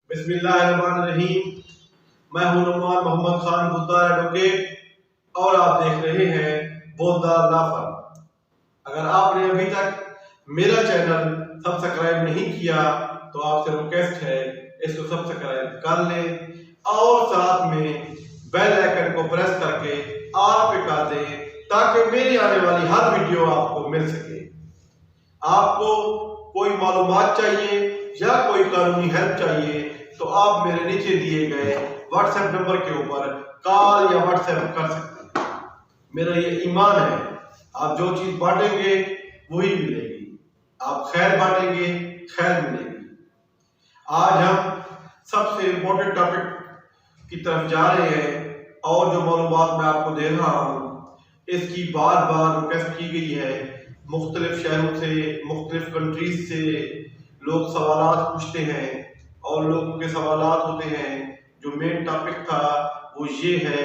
बिस्मिल्लाहिर्रहमानिर्रहीम। मैं हूं नुमान मोहम्मद खान बुद्दार एडवोकेट और आप देख रहे हैं बोदार लॉ फर्म। अगर आपने अभी तक मेरा चैनल सब्सक्राइब नहीं किया तो आपसे रिक्वेस्ट है इसको सब्सक्राइब कर लें और साथ में बेल आइकन को प्रेस करके ऑल पे कर दें ताकि मेरी आने वाली हर वीडियो आपको मिल सके। आपको कोई मालूमात चाहिए या कोई कानूनी हेल्प चाहिए तो आप मेरे नीचे दिए गए व्हाट्सएप नंबर के ऊपर कॉल या व्हाट्सएप कर सकते हैं। मेरा ये ईमान है, आप जो चीज बांटेंगे वही मिलेगी, आप खैर बांटेंगे खैर मिलेगी। आज हम सबसे इम्पोर्टेंट टॉपिक की तरफ जा रहे हैं और जो मालूमात मैं आपको दे रहा हूँ इसकी बार बार रिक्वेस्ट की गई है। मुख्तलिफ शहरों से, मुख्तलिफ कंट्रीज से लोग सवालात पूछते हैं और लोगों के सवालात होते हैं। जो मेन टॉपिक था वो ये है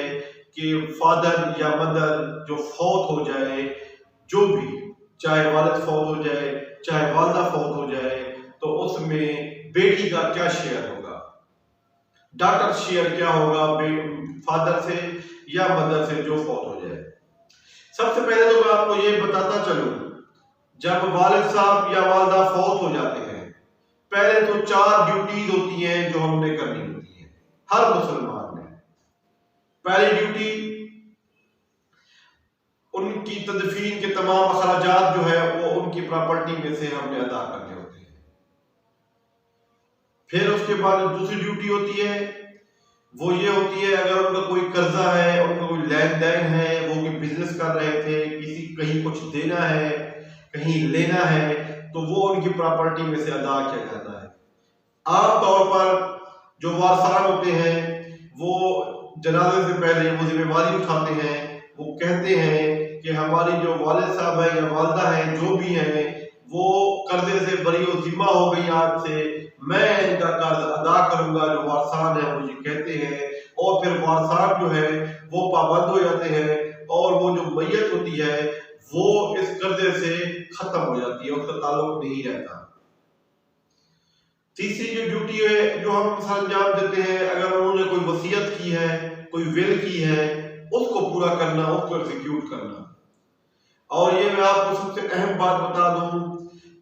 कि फादर या मदर जो फौत हो जाए, जो भी, चाहे वालिद फौत हो जाए चाहे वालदा फौत हो जाए, तो उसमें बेटी का क्या शेयर होगा, डॉटर शेयर क्या होगा फादर से या मदर से जो फौत हो जाए। सबसे पहले तो मैं आपको ये बताता चलूं, जब वालिद साहब या वालदा फौत हो जाते हैं पहले तो 4 ड्यूटीज होती हैं जो हमने करनी होती है हर मुसलमान ने। पहली ड्यूटी, उनकी तदफीन के तमाम अखराजात जो है वो उनकी प्रॉपर्टी में से हमने अदा करने होते हैं। फिर उसके बाद दूसरी ड्यूटी होती है वो ये होती है, अगर उनका कोई कर्जा है, उनका कोई लेन देन है, वो कोई बिजनेस कर रहे थे, किसी कहीं कुछ देना है कहीं लेना है, तो वो उनकी प्रॉपर्टी में से अदा किया जाता है। आमतौर पर जो वारसान होते हैं वो जनाजे से पहले वो जिम्मेवारी उठाते हैं, वो कहते हैं कि हमारी जो वालिद साहब है या वालदा है जो भी है वो कर्जे से बरी और जिम्मा हो गई, आज से मैं इनका कर्ज अदा करूंगा। जो वारसान है वो ये कहते हैं और फिर वारसान जो है वो पाबंद हो जाते हैं और वो जो मैयत होती है वो इस कर्जे से खत्म हो जाती है, उसका ताल्लुक नहीं रहता। तीसरी जो ड्यूटी है जो हम अंजाम देते हैं, अगर उन्होंने कोई वसीयत की है, कोई विल की है, उसको पूरा करना, उसको एग्जीक्यूट करना। और ये मैं आपको सबसे अहम बात बता दूं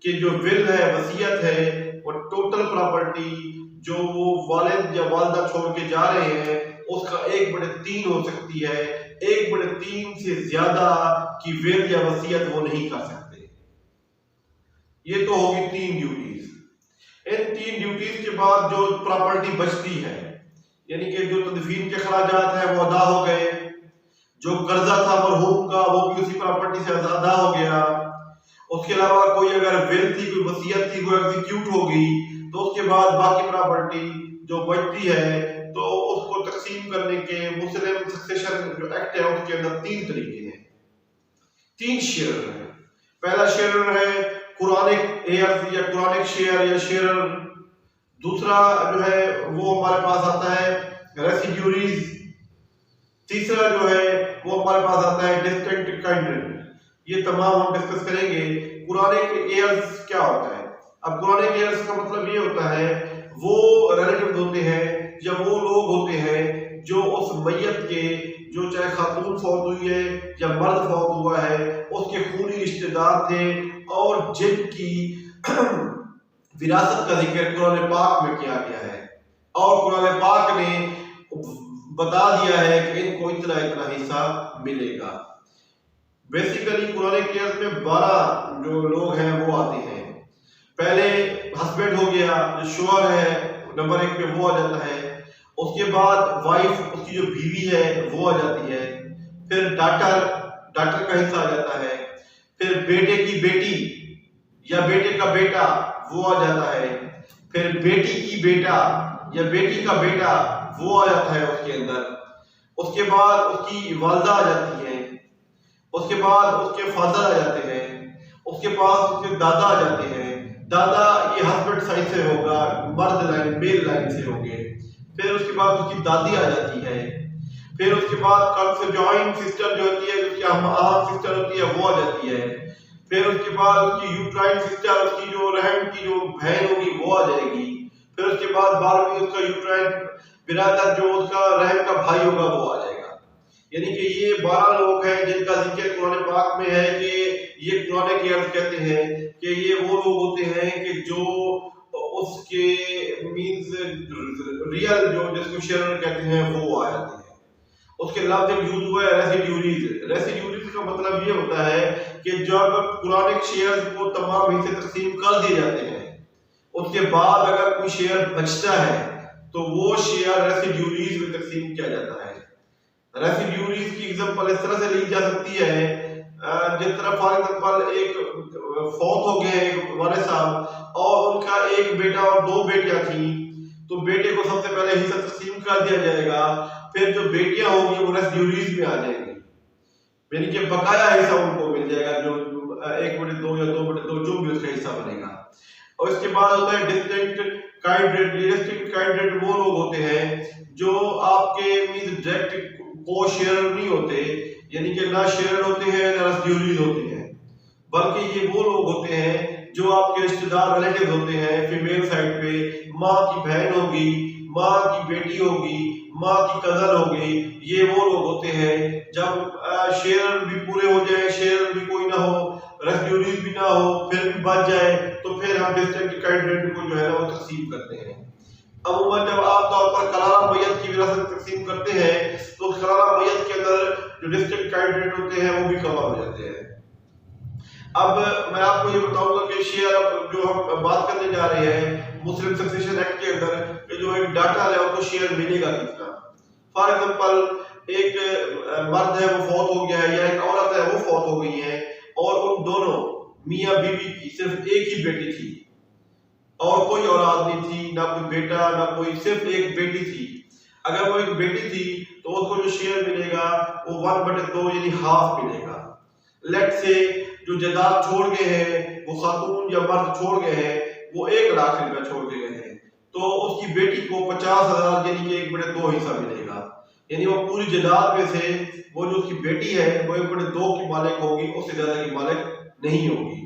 कि जो विल है, वसीयत है, वो टोटल प्रॉपर्टी जो वो वालिद या वालदा छोड़ के जा रहे हैं उसका 1/3 हो सकती है। 1/3 से ज्यादा की विल या वसीयत वो नहीं कर सकते। ये तो होगी 3 ड्यूटीज। इन 3 ड्यूटीज के बाद जो प्रॉपर्टी बचती है, यानी कि जो तदफीन के खर्चात है वो अदा हो गए, जो कर्जा था मरहूम का वो भी उसी प्रॉपर्टी से अदा हो गया, उसके अलावा कोई अगर विल थी, कोई वसीयत थी, वो एग्जीक्यूट हो गई, तो उसके बाद बाकी प्रॉपर्टी जो बचती है तो उसको तकसीम करने के मुस्लिम सक्सेशन जो एक्ट है उसके अंदर 3 तरीके हैं, 3 शेयर है। पहला शेयर है कुरानिक एयर्स या कुरानिक शेयर या शेयर। दूसरा जो है वो हमारे पास आता है रेसिड्यूरीज। तीसरा जो है वो हमारे पास आता है डिस्टिंक्ट काइंड। ये तमाम हम डिस्कस करेंगे। कुरानिक एयर्स क्या होता है? अब कुरानिक एयर्स का मतलब ये होता है वो रिलेटिव्स होते हैं या वो लोग होते हैं जो उस मैयत के, जो चाहे खातून फौत हुई है या मर्द फौत हुआ है, उसके खूनी रिश्तेदार थे और जिनकी विरासत का जिक्र कुरान पाक में किया गया है और कुरान पाक ने बता दिया है कि इनको इतना इतना हिस्सा मिलेगा। बेसिकली कुरान केयर्स में 12 जो लोग हैं वो आते हैं। पहले हस्बैंड हो गया, जो शोहर है नंबर 1 पे वो आ जाता है। उसके बाद वाइफ, उसकी जो बीवी है वो आ जाती है। फिर डॉटर का हिस्सा आ जाता है। फिर बेटे की बेटी या बेटे का बेटा वो आ जाता है। फिर बेटी की बेटा या बेटी का बेटा वो आ जाता है उसके अंदर। उसके बाद उसकी वालदा आ जाती है। उसके बाद उसके फादर आ जाते हैं। उसके पास उसके दादा आ जाते हैं। दादा ये हस्बैंड साइड से होगा, मर्द लाइन, मेल लाइन से होंगे। फिर उसके बाद उसकी दादी आ जाती है। फिर उसके बाद कंजॉइंट सिस्टर जो होती है, उसकी हम सिस्टर होती है, वो आ जाती है। फिर उसके बाद उसकी यूट्राइन सिस्टर, उसकी जो रहम की जो बहन होगी वो आ जाएगी। फिर उसके बाद 12वीं उसका यूट्राइन बिरादर जो उसका रहम का भाई होगा वो आ जाएगा। यानी कि ये 12 लोग हैं जिनका जिक्र कुरान पाक में है कि ये कुरान की अर्थ कहते हैं कि ये वो लोग होते हैं कि जो उसके मींस रियल जो जिसको शेयर कहते हैं वो आ जाते हैं। उसके लफ्ज यूज हुआ है रेसिड्यूरीज। रेसिड्यूरीज का मतलब ये होता है कि जब कुरानिक शेयर्स को तमाम हिस्से तकसीम कर दिए जाते हैं उसके बाद अगर कोई शेयर बचता है तो वो शेयर रेसिड्यूरीज में तकसीम किया जाता है। रेसिड्यूरीज की एग्जांपल इस तरह से ली जा सकती है जिस तरह फॉर एग्जांपल एक फौत हो गए एक वालिद साहब और उनका एक बेटा और 2 बेटियां थी, तो बेटे को सबसे पहले हिस्सा तकसीम कर दिया जाएगा, फिर जो बेटियां होंगी वो रेसिड्यूरीज में आ जाएंगी, यानी कि बकाया हिस्सा उनको मिल जाएगा जो 1/2 या 2/2 जो भी उसका हिस्सा बनेगा। और इसके बाद होता है डिस्टिंक्ट काइंड। डिस्टिंक्ट काइंड वो लोग होते हैं जो आपके मींस डायरेक्ट को शेयर नहीं होते, यानी कि ना शेयर होते हैं ना रेसिड्यूरीज होते हैं, बल्कि ये वो लोग होते हैं जो आपके रिश्तेदार रिलेटिव होते हैं। फीमेल साइड पे माँ की बहन होगी, माँ की बेटी होगी, माँ की कजन होगी, ये वो लोग होते हैं। जब शेयर भी पूरे हो जाए, शेयर भी कोई ना हो, रेसिड्यूरीज भी ना हो, फिर भी बच जाए तो फिर हम डिस्टिंक्ट काइंड को जो है ना वो तकसीम करते हैं। अमूमन जब आमतौर पर कलाला मैयत की विरासत तकसीम करते हैं तो कलाला मैयत के अंदर जो डिस्टिंक्ट काइंड होते हैं वो भी कवर हो जाते हैं। अब मैं आपको ये बताऊंगा कि शेयर जो हम बात करने जा रहे हैं मुस्लिम सक्सेशन एक्ट के अंदर कि जो एक डाटा है उसको शेयर मिलेगा कितना। फॉर एग्जांपल एक मर्द है वो फौत हो गया है या एक औरत है वो फौत हो गई है और उन दोनों मियां बीवी की सिर्फ एक ही बेटी थी और कोई औलाद नहीं थी, ना कोई बेटा ना कोई, सिर्फ एक बेटी थी। अगर वो एक बेटी थी तो उसको जो शेयर मिलेगा वो 1/2 यानी हाफ मिलेगा। लेट से जो जायदाद छोड़ गए हैं वो खातून या मर्द छोड़ गए हैं वो 1 लाख रुपया छोड़ के गए हैं तो उसकी बेटी को 50,000 यानी कि 1/2 हिस्सा मिलेगा। यानी वो पूरी जायदाद में से वो जो उसकी बेटी है वो 1/2 की मालिक होगी, उससे ज्यादा की मालिक नहीं होगी।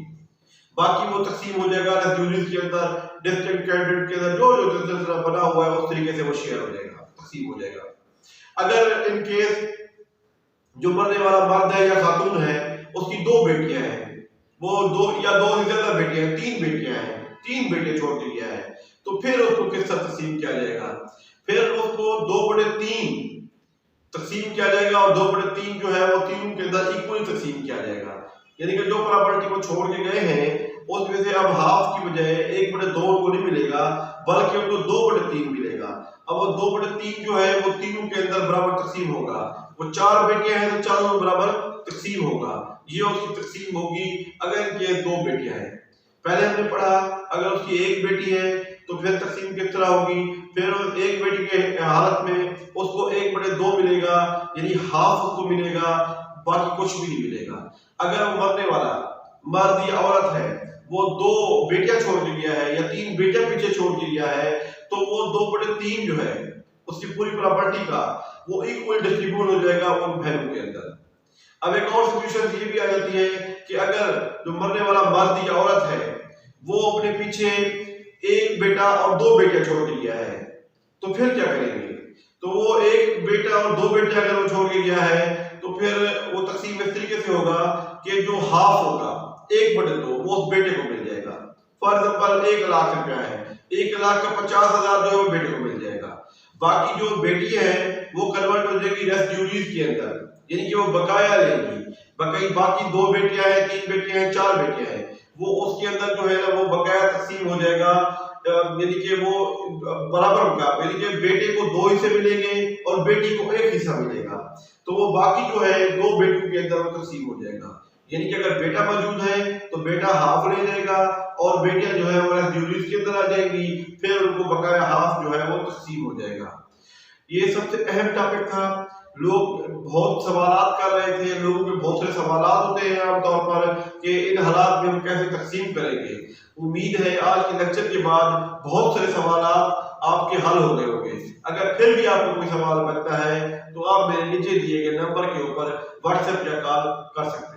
बाकी वो तकसीम हो जाएगा रेसिड्यूरीज के अंदर, डिस्टिंक्ट कैंडिडेट के अंदर जो जो सिलसिला बना हुआ है उस तरीके से वो शेयर हो जाएगा, तकसीम हो जाएगा। अगर इन केस जो मरने वाला मर्द है या खातून है उसकी 2 बेटियां हैं, वो 2 या 2 से ज्यादा बेटियां हैं, 3 बेटियां हैं, 3 बेटे छोड़ के गया है, तो फिर उसको किस तरह तकसीम किया जाएगा? फिर उसको 2/3 तकसीम किया जाएगा और 2/3 जो है वो तीनों के अंदर इक्वली तकसीम किया जाएगा। यानी कि जो प्रॉपर्टी को छोड़ के गए हैं उसमें से अब हाफ की बजाय 1/2 को नहीं मिलेगा बल्कि उनको 2/3 मिलेगा। अब वो 2/3 जो है वो तीनों के अंदर बराबर तकसीम होगा। वो 4 बेटियां हैं तो चारों में बराबर तकसीम होगा। ये उसकी तकसीम होगी अगर ये 2 बेटियां हैं। पहले हमने पढ़ा अगर उसकी 1 बेटी है तो फिर तकसीम किस तरह होगी, फिर 1 बेटी के हालत में उसको 1/2 मिलेगा यानी हाफ उसको मिलेगा, बाकी कुछ भी नहीं मिलेगा। अगर वो मरने वाला मर्द या औरत है वो 2 बेटियां छोड़ के गया है या 3 बेटियां पीछे छोड़ के गया है तो वो 2/3 जो है उसकी पूरी प्रॉपर्टी का वो इक्वल डिस्ट्रीब्यूट हो जाएगा उन बहनों के अंदर। अब एक और सिचुएशन ये भी आ जाती है कि अगर जो मरने वाला मर्द या औरत है वो अपने पीछे 1 बेटा और 2 बेटियां छोड़ के गया है तो फिर क्या करेंगे? तो वो 1 बेटा और 2 बेटियां अगर वो छोड़ के गया है तो फिर वो तकसीम इस तरीके से होगा कि जो हाफ होगा 1/2 वो उस बेटे को मिल जाएगा। फॉर एग्जांपल 1 लाख रुपया है, 1 लाख का 50,000 जो है वो बेटे को मिल जाएगा। बाकी जो बेटी है वो कन्वर्ट हो जाएगी रेसिड्यूरीज के अंदर, यानी कि वो बकाया लेगी। बाकी 2 बेटियां हैं, 3 बेटियां हैं, 4 बेटियां हैं, वो उसके अंदर जो है ना वो बकाया तकसीम हो जाएगा। यानी कि वो बराबर का, यानी कि बेटे को 2 हिस्से मिलेंगे और बेटी को 1 हिस्सा मिलेगा। तो वो बाकी जो है 2 बेटियों के अंदर वो तकसीम हो जाएगा। यानी कि अगर बेटा मौजूद है तो बेटा हाफ ले जाएगा और बेटियां जो है वो रेसिड्यूरीज के अंदर आ जाएंगी, फिर उनको बकाया हाफ जो है वो तकसीम हो जाएगा। ये सबसे अहम टॉपिक था। लोग बहुत सवालात कर रहे थे, लोगों के बहुत सारे सवालात होते हैं आमतौर पर कि इन हालात में हम कैसे तकसीम करेंगे। उम्मीद है आज के लेक्चर के बाद बहुत सारे सवालात आपके हल हो गए होंगे। अगर फिर भी आपको कोई सवाल बचता है तो आप मेरे नीचे दिए गए नंबर के ऊपर व्हाट्सएप या कॉल कर सकते हैं।